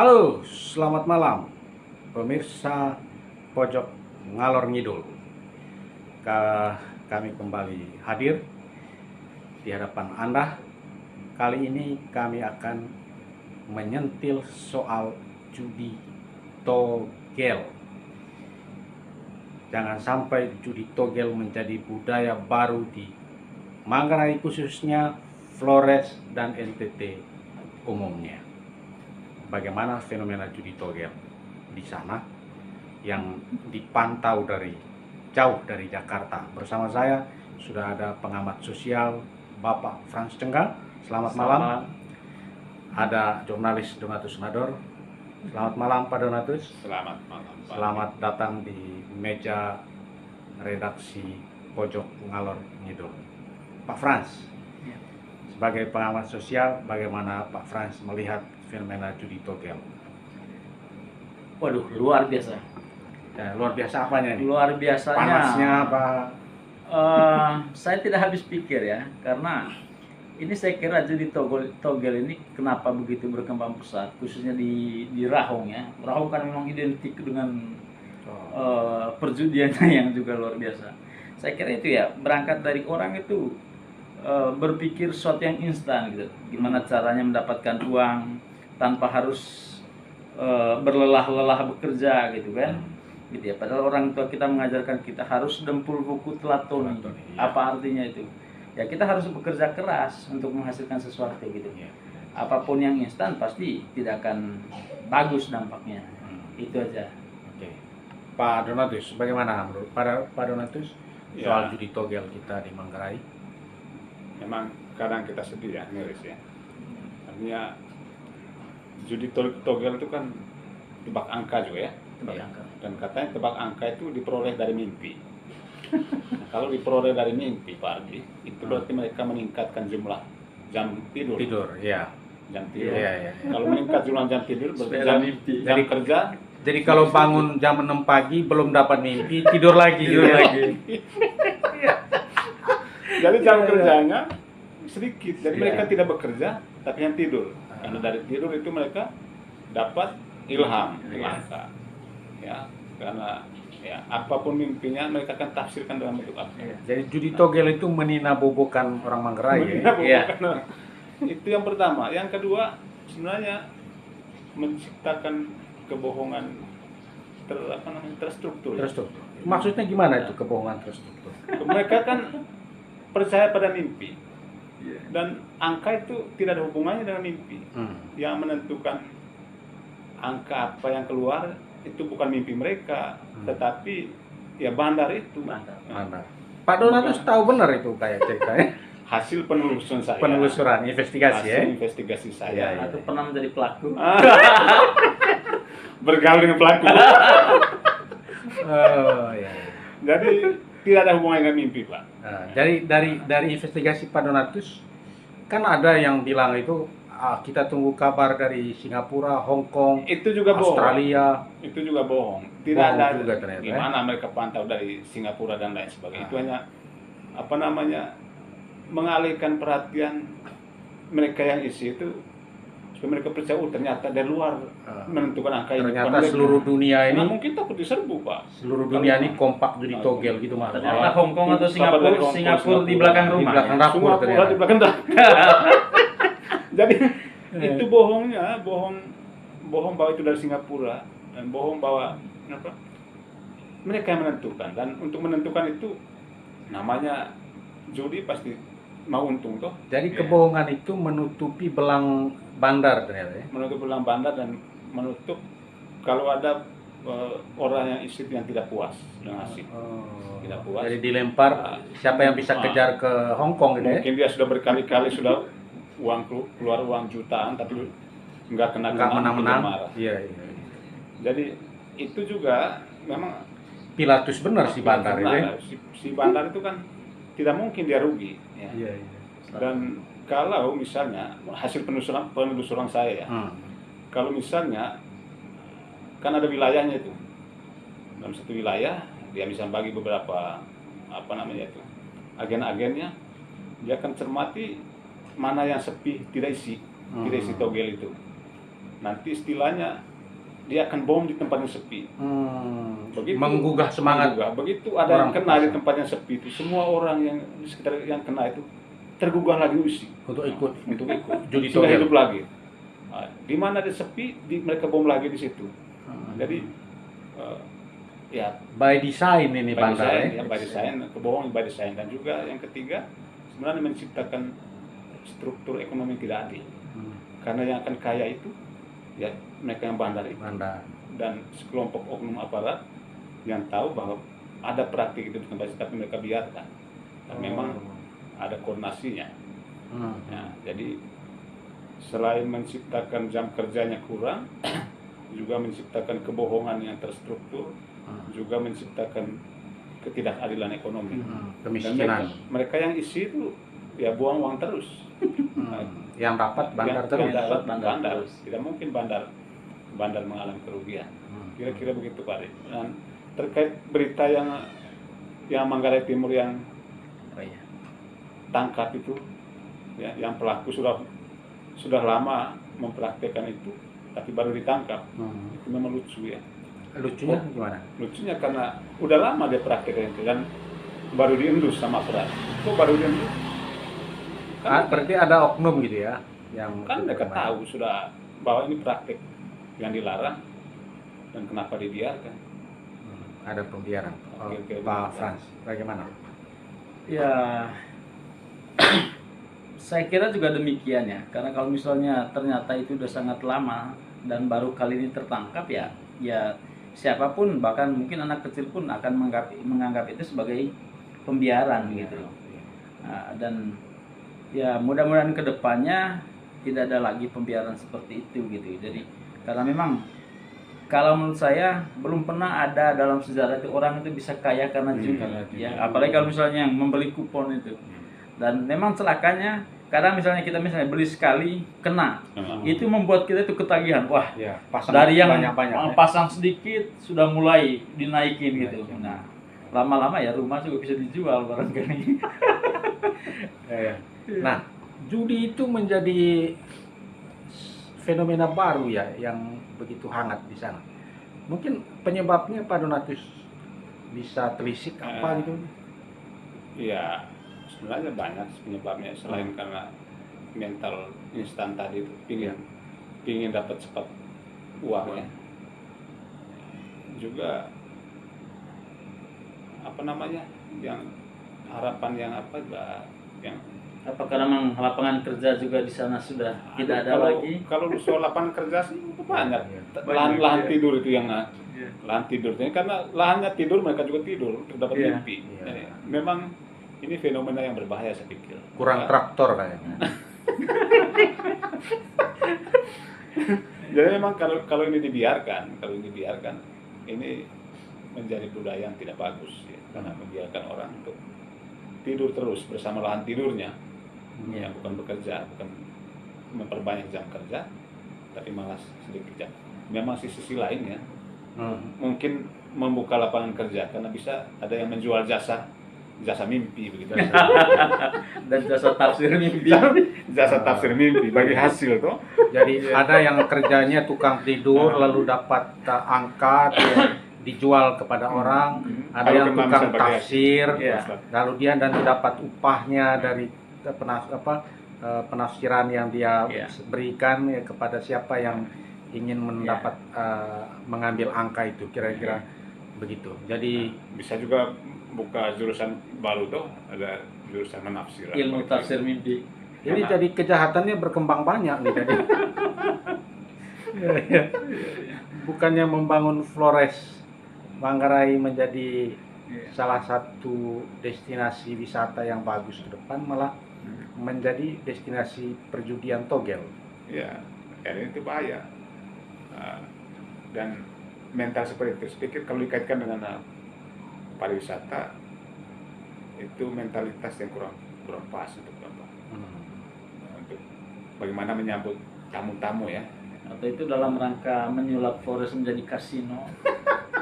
Halo, selamat malam pemirsa Pojok Ngalor Ngidul. Kami kembali hadir di hadapan Anda. Kali ini kami akan menyentil soal judi togel. Jangan sampai judi togel menjadi budaya baru di Manggarai, khususnya Flores dan NTT umumnya. Bagaimana fenomena judi togel di sana yang dipantau dari jauh dari Jakarta. Bersama saya sudah ada pengamat sosial Bapak Frans Cenggang. Selamat malam. Ada jurnalis Donatus Nador. Selamat malam Pak Donatus. Selamat malam Pak. Selamat datang di meja redaksi Pojok Ngalor Ngidul. Pak Frans, sebagai pengamat sosial, bagaimana Pak Frans melihat fenomena judi togel? Waduh, luar biasa. Ya, luar biasa apanya nih? Luar biasanya. Panasnya apa? Saya tidak habis pikir ya, karena ini saya kira judi togel ini kenapa begitu berkembang pesat, khususnya di Rahong ya. Rahong kan memang identik dengan perjudiannya yang juga luar biasa. Saya kira itu ya, berangkat dari orang itu berpikir sesuatu yang instan gitu. Gimana caranya mendapatkan uang tanpa harus berlelah-lelah bekerja gitu kan. Gitu ya. Padahal orang tua kita mengajarkan kita harus dempul buku telatoni. Iya. Apa artinya itu? Ya kita harus bekerja keras untuk menghasilkan sesuatu gitu. Iya. Apapun yang instan pasti tidak akan bagus dampaknya. Itu aja. Oke. Pak Donatus, bagaimana menurut Pak Donatus soal Ya. judi togel kita di Manggarai? Memang kadang kita sedih ya, miris ya. Artinya judi togel itu kan tebak angka juga ya. Tebak angka. Dan katanya tebak angka itu diperoleh dari mimpi. Nah, kalau diperoleh dari mimpi Pak Ardi, itu berarti mereka meningkatkan jumlah jam tidur. Ya. Jam tidur. Iya. Kalau meningkat jumlah jam tidur berarti Sepeda jam, mimpi. jam kerja. Jadi kalau bangun jam 6 pagi belum dapat mimpi, tidur lagi. Jadi jam kerjanya sedikit. Jadi Iya. mereka tidak bekerja, tapi yang tidur. Karena dari tidur itu mereka dapat ilham, angka. Ya, karena ya apapun mimpinya mereka akan tafsirkan dalam bentuk apa. Jadi judi togel itu meninabobokan orang Manggarai ya. Iya. Itu yang pertama. Yang kedua, sebenarnya menciptakan kebohongan terstruktur. Terstruktur. Maksudnya gimana itu kebohongan terstruktur? Mereka kan percaya pada mimpi. Dan angka itu tidak ada hubungannya dengan mimpi. Yang menentukan angka apa yang keluar itu bukan mimpi mereka, tetapi ya bandar itu. Mana? Pak Donatus tahu benar itu kayak ceritanya. Hasil penelusuran saya. Penelusuran, investigasi ya. Hasil investigasi saya. Iya. Atau pernah menjadi pelaku. Bergaul dengan pelaku. Oh iya. Jadi tidak ada hubungannya dengan mimpi, Pak. Nah, jadi dari investigasi Pak Donatus kan ada yang bilang itu kita tunggu kabar dari Singapura, Hong Kong, Itu juga bohong. Australia. Itu juga bohong. Tidak Bohong ada juga ternyata, gimana mereka pantau dari Singapura dan lain sebagainya. Itu Ah. hanya mengalihkan perhatian mereka yang isi itu supaya mereka percaya ternyata dari luar menentukan angka ini. Ternyata Bukan mereka. seluruh dunia Nah, ini, mungkin takut diserbu, Pak. seluruh dunia ini kompak judi togel gitu mas. Ternyata Hong Kong atau Kabar dari Singapura, Hong Kong, di belakang Di rumah. belakang ya? dapur Singapura ternyata. di belakang dapur. Jadi itu bohongnya, bohong bahwa itu dari Singapura dan bohong bahwa apa? Mereka yang menentukan, dan untuk menentukan itu namanya judi pasti mau untung toh. Jadi Ya. kebohongan itu menutupi belang bandar ternyata ya. Menutup ulang bandar dan menutup kalau ada orang yang isi yang tidak puas dengan hasil. Tidak puas. Jadi dilempar siapa yang bisa kejar ke Hong Kong gitu ya. Mungkin dia sudah berkali-kali sudah keluar uang jutaan tapi nggak kena Nggak dia menang-menang. marah. Iya. Jadi itu juga memang Pilatus benar si bandar itu ya. si bandar itu kan tidak mungkin dia rugi. Ya. Iya. Dan kalau misalnya hasil penelusuran saya ya, kalau misalnya kan ada wilayahnya itu, dalam satu wilayah dia bisa bagi beberapa agen-agennya, dia akan cermati mana yang sepi tidak isi togel itu. nanti istilahnya dia akan bom di tempat yang sepi. Menggugah semangat. Begitu ada yang orang kena di pasang. tempat yang sepi itu, semua orang yang di sekitar yang kena itu tergugah lagi usi Untuk ikut untuk ikut judi sudah togel. hidup lagi. Nah, di mana ada sepi, mereka bom lagi di situ. Jadi ya By design ini by bandar design, ya. ya by design, kebohongan by design. Dan juga yang ketiga sebenarnya menciptakan struktur ekonomi yang tidak adil. Karena yang akan kaya itu ya mereka yang bandar itu, Bandar. dan sekelompok oknum aparat yang tahu bahwa ada praktik itu di tempat itu, tapi mereka biarkan. Dan memang ada koordinasinya. Ya, jadi selain menciptakan jam kerjanya kurang, juga menciptakan kebohongan yang terstruktur, juga menciptakan ketidakadilan ekonomi. Dan Kemiskinan. mereka yang isi itu ya buang uang terus. Yang dapat bandar Yang terus. dapat Bandar bandar. terus. Tidak mungkin bandar mengalami kerugian. Kira-kira begitu Pak Rik. Dan terkait berita yang Manggarai Timur yang Oh iya. tangkap itu, ya, yang pelaku sudah lama mempraktekkan itu, tapi baru ditangkap. Itu memang lucu ya. Lucunya gimana? Lucunya karena udah lama dia praktekkan itu dan baru diendus sama aparat. Kok baru diendus? Berarti ada oknum gitu ya yang Kan mereka tahu sudah bahwa ini praktek yang dilarang dan kenapa dibiarkan. Ada pembiaran. Oke, Pak Frans, bagaimana? Ya, saya kira juga demikian ya. Karena kalau misalnya ternyata itu udah sangat lama dan baru kali ini tertangkap ya siapapun, bahkan mungkin anak kecil pun akan menganggap itu sebagai pembiaran gitu. Nah, dan ya mudah-mudahan kedepannya tidak ada lagi pembiaran seperti itu gitu. Jadi karena memang kalau menurut saya belum pernah ada dalam sejarah itu orang itu bisa kaya karena judi. Ya, apalagi kalau misalnya yang membeli kupon itu. Dan memang celakanya kadang misalnya kita beli sekali kena, itu membuat kita itu ketagihan. Wah, Ya, pasang dari yang banyak-banyak. pasang sedikit sudah mulai dinaikin gitu. Dinaikin. Nah, lama-lama ya rumah juga bisa dijual barangkali. Nah, judi itu menjadi fenomena baru ya yang begitu hangat di sana. Mungkin penyebabnya Pak Donatus bisa telisik apa gitu? Iya, sebenarnya banyak penyebabnya selain karena mental instan tadi itu pingin dapat cepat uangnya. Juga apa namanya yang harapan yang apa yang Apakah memang lapangan kerja juga di sana sudah tidak ada lagi? Kalau soal lapangan kerja sih banyak. Banyak, Lahan ya. tidur itu yang lahan tidur. Jadi karena lahannya tidur mereka juga tidur untuk dapat Iya. mimpi. Iya. Jadi, memang ini fenomena yang berbahaya saya pikir. Kurang Ya. traktor kayaknya. Jadi memang kalau ini dibiarkan, ini menjadi budaya yang tidak bagus ya. Karena membiarkan orang untuk tidur terus bersama lahan tidurnya. Yang bukan bekerja, bukan memperbanyak jam kerja, tapi malah sedikit jam. Memang sisi lainnya mungkin membuka lapangan kerja karena bisa ada yang menjual jasa mimpi begitu. Dan jasa tafsir mimpi. Jasa tafsir mimpi bagi hasil tuh. Jadi ada yang kerjanya tukang tidur lalu dapat angkat ya, dijual kepada orang, ada Kalau yang kena tukang misalnya pakai tafsir, Iya. lalu dia nanti dapat upahnya dari penafsiran yang dia Iya. berikan ya, kepada siapa yang ingin mendapat mengambil angka itu, kira-kira begitu. Jadi Bisa juga buka jurusan baru tuh, ada jurusan menafsir. Ilmu tafsir mimpi. ini jadi kejahatannya berkembang banyak nih tadi. Bukannya membangun Flores Manggarai menjadi salah satu destinasi wisata yang bagus ke depan, malah menjadi destinasi perjudian togel. Ya, ini itu bahaya. Dan mental seperti itu, saya pikir kalau dikaitkan dengan pariwisata, itu mentalitas yang kurang pas untuk apa? Untuk bagaimana menyambut tamu-tamu ya. Atau itu dalam rangka menyulap Flores menjadi kasino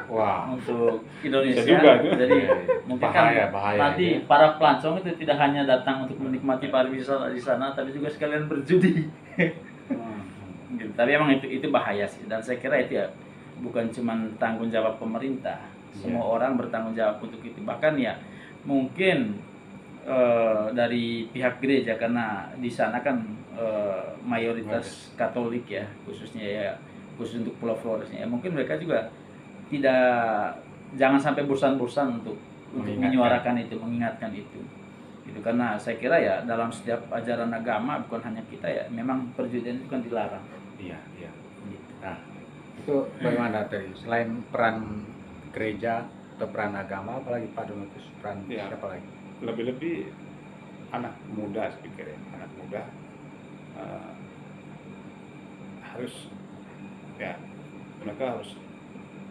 Wah, untuk Indonesia. Bisa juga tuh. Jadi mungkin kan bahaya nanti para pelancong itu tidak hanya datang untuk menikmati pariwisata di sana, tapi juga sekalian berjudi. Gitu. Tapi emang itu bahaya sih, dan saya kira itu ya bukan cuma tanggung jawab pemerintah, semua orang bertanggung jawab untuk itu. Bahkan ya mungkin dari pihak gereja, karena di sana kan mayoritas Katolik ya, khususnya ya, khusus untuk Pulau Floresnya ya, mungkin mereka juga tidak, jangan sampai bosan-bosan untuk menyuarakan itu, mengingatkan itu. Itu karena saya kira ya dalam setiap ajaran agama, bukan hanya kita ya, memang perjudian itu kan dilarang. Iya, iya. Nah, itu bagaimana tadi? Selain peran gereja atau peran agama, apalagi Pak Donatus, peran Ya. siapa lagi? Lebih-lebih anak muda, saya pikir ya, anak muda harus, ya, mereka harus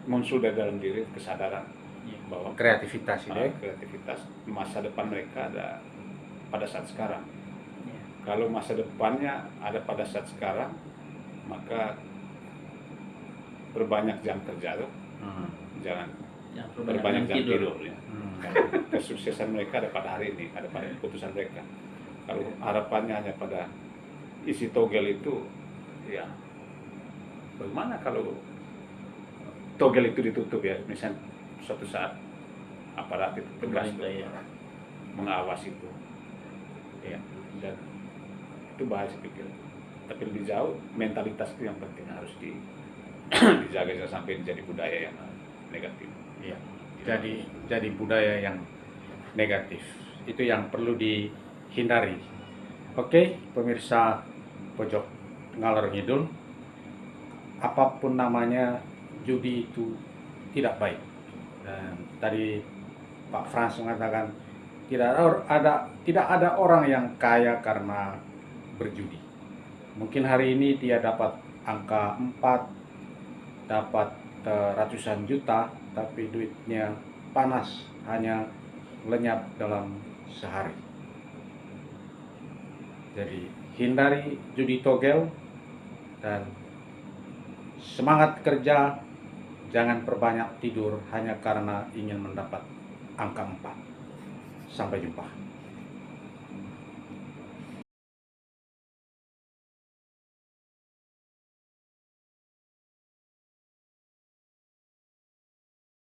muncul dari dalam diri kesadaran bahwa Kreativitas itu. kreativitas masa depan mereka ada pada saat sekarang. Ya. Kalau masa depannya ada pada saat sekarang, maka berbanyak jam kerja tuh, jangan Jangan berbanyak jam tidur ya. Karena kesuksesan mereka ada pada hari ini, ada pada keputusan mereka. Kalau harapannya hanya pada isi togel itu, ya bagaimana kalau togel itu ditutup ya, misalnya suatu saat aparat itu tegas Pemerintah, ya. mengawasi itu, ya, dan itu bahaya saya pikir. Tapi lebih jauh mentalitas itu yang penting harus dijaga jangan sampai menjadi budaya yang negatif. Iya. Jadi budaya yang negatif itu yang perlu dihindari. Oke, pemirsa Pojok Ngalor Ngidul, apapun namanya, judi itu tidak baik. Dan tadi Pak Frans mengatakan tidak ada orang yang kaya karena berjudi. Mungkin hari ini dia dapat angka 4, dapat ratusan juta, tapi duitnya panas, hanya lenyap dalam sehari. Jadi hindari judi togel dan semangat kerja, jangan perbanyak tidur hanya karena ingin mendapat angka 4. Sampai jumpa.